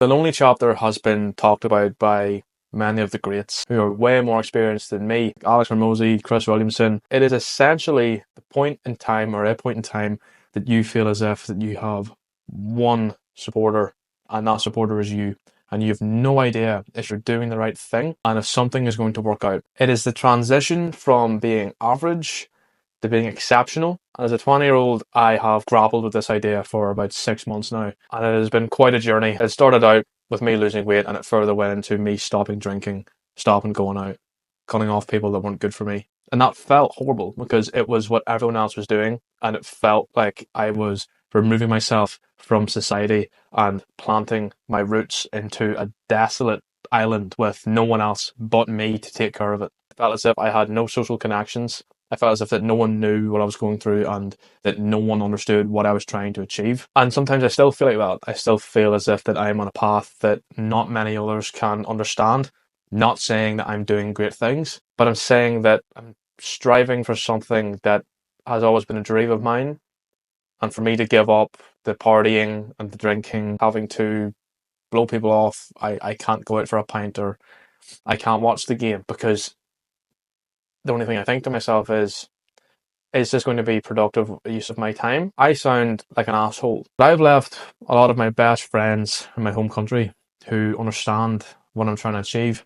The lonely chapter has been talked about by many of the greats who are way more experienced than me. Alex Hormozi, Chris Williamson. It is essentially the point in time, or a point in time, that you feel as if that you have one supporter, and that supporter is you. And you have no idea if you're doing the right thing and if something is going to work out. It is the transition from being average to being exceptional. As a 20-year-old, I have grappled with this idea for about 6 months now, and it has been quite a journey. It started out with me losing weight, and it further went into me stopping drinking, stopping going out, cutting off people that weren't good for me. And that felt horrible because it was what everyone else was doing, and it felt like I was removing myself from society and planting my roots into a desolate island with no one else but me to take care of it. It felt as if I had no social connections. I felt as if that no one knew what I was going through and that no one understood what I was trying to achieve. And sometimes I still feel like that. I still feel as if that I'm on a path that not many others can understand. Not saying that I'm doing great things, but I'm saying that I'm striving for something that has always been a dream of mine. And for me to give up the partying and the drinking, having to blow people off, I can't go out for a pint, or I can't watch the game, because the only thing I think to myself is this going to be productive use of my time? I sound like an asshole. But I've left a lot of my best friends in my home country who understand what I'm trying to achieve.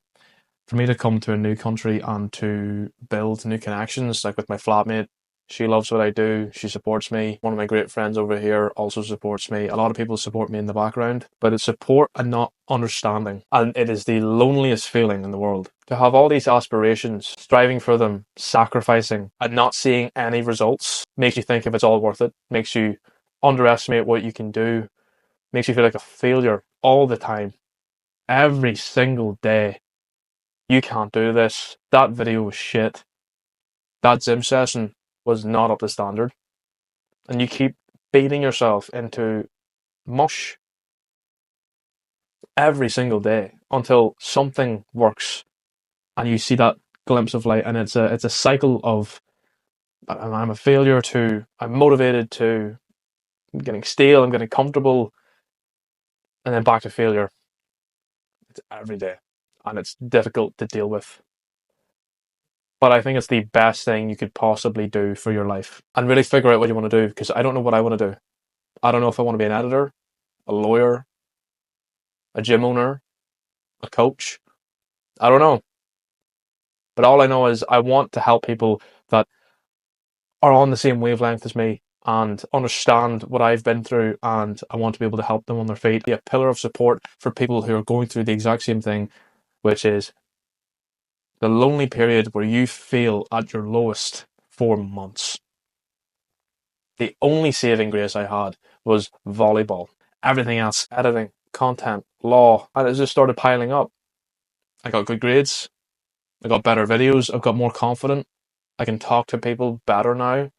For me to come to a new country and to build new connections, like with my flatmate, she loves what I do. She supports me. One of my great friends over here also supports me. A lot of people support me in the background, but it's support and not understanding. And it is the loneliest feeling in the world. To have all these aspirations, striving for them, sacrificing, and not seeing any results makes you think if it's all worth it, makes you underestimate what you can do, makes you feel like a failure all the time, every single day. You can't do this. That video was shit. That gym session was not up to standard. And you keep beating yourself into mush every single day until something works and you see that glimpse of light. And it's a cycle of I'm a failure to I'm motivated to I'm getting stale, I'm getting comfortable, and then back to failure. It's every day, and it's difficult to deal with. But I think it's the best thing you could possibly do for your life, and really figure out what you want to do, because I don't know what I want to do. I don't know if I want to be an editor, a lawyer, a gym owner, a coach. I don't know. But all I know is I want to help people that are on the same wavelength as me and understand what I've been through, and I want to be able to help them on their feet, be a pillar of support for people who are going through the exact same thing, which is the lonely period where you feel at your lowest for months. The only saving grace I had was volleyball. Everything else, editing, content, law, and it just started piling up. I got good grades. I got better videos. I've got more confident. I can talk to people better now.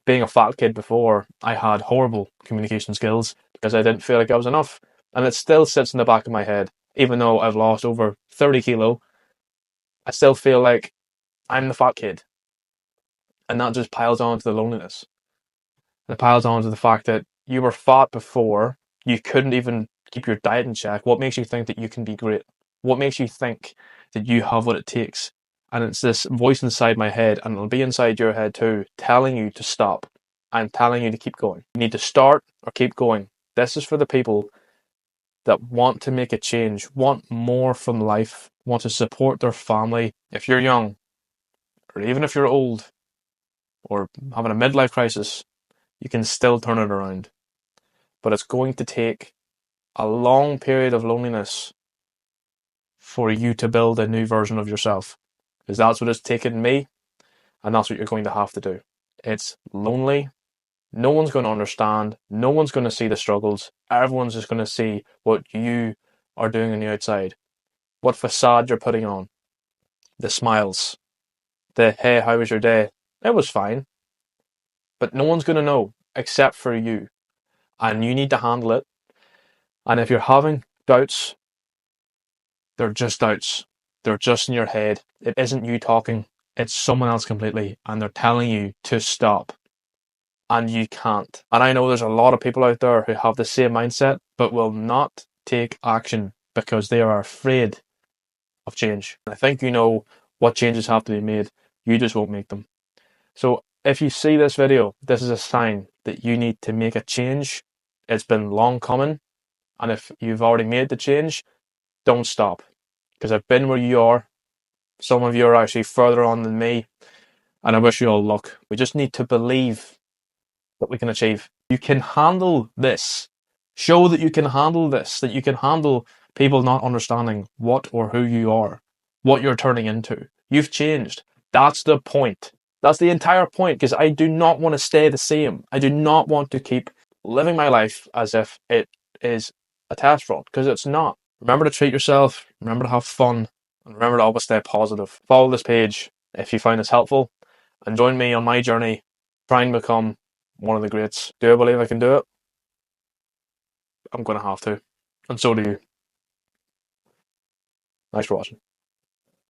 Being a fat kid before, I had horrible communication skills because I didn't feel like I was enough. And it still sits in the back of my head. Even though I've lost over 30 kilo, I still feel like I'm the fat kid. And that just piles on to the loneliness. And it piles on to the fact that you were fat before, you couldn't even keep your diet in check. What makes you think that you can be great? What makes you think that you have what it takes? And it's this voice inside my head, and it'll be inside your head too, telling you to stop and telling you to keep going. You need to start or keep going. This is for the people that want to make a change, want more from life, want to support their family. If you're young, or even if you're old, or having a midlife crisis, you can still turn it around. But it's going to take a long period of loneliness for you to build a new version of yourself. Because that's what it's taken me, and that's what you're going to have to do. It's lonely. No one's going to understand. No one's going to see the struggles. Everyone's just going to see what you are doing on the outside. What facade you're putting on. The smiles. The, hey, how was your day? It was fine. But no one's going to know except for you. And you need to handle it. And if you're having doubts, they're just doubts. They're just in your head. It isn't you talking. It's someone else completely. And they're telling you to stop. And you can't. And I know there's a lot of people out there who have the same mindset, but will not take action because they are afraid of change. And I think you know what changes have to be made. You just won't make them. So if you see this video, this is a sign that you need to make a change. It's been long coming. And if you've already made the change, don't stop. Because I've been where you are. Some of you are actually further on than me. And I wish you all luck. We just need to believe that we can achieve. You can handle this. Show that you can handle this, that you can handle people not understanding what or who you are, what you're turning into. You've changed. That's the point. That's the entire point, because I do not want to stay the same. I do not want to keep living my life as if it is a test run, because it's not. Remember to treat yourself, remember to have fun, and remember to always stay positive. Follow this page if you find this helpful, and join me on my journey, trying to become one of the greats. Do I believe I can do it? I'm going to have to. And so do you. Thanks for watching.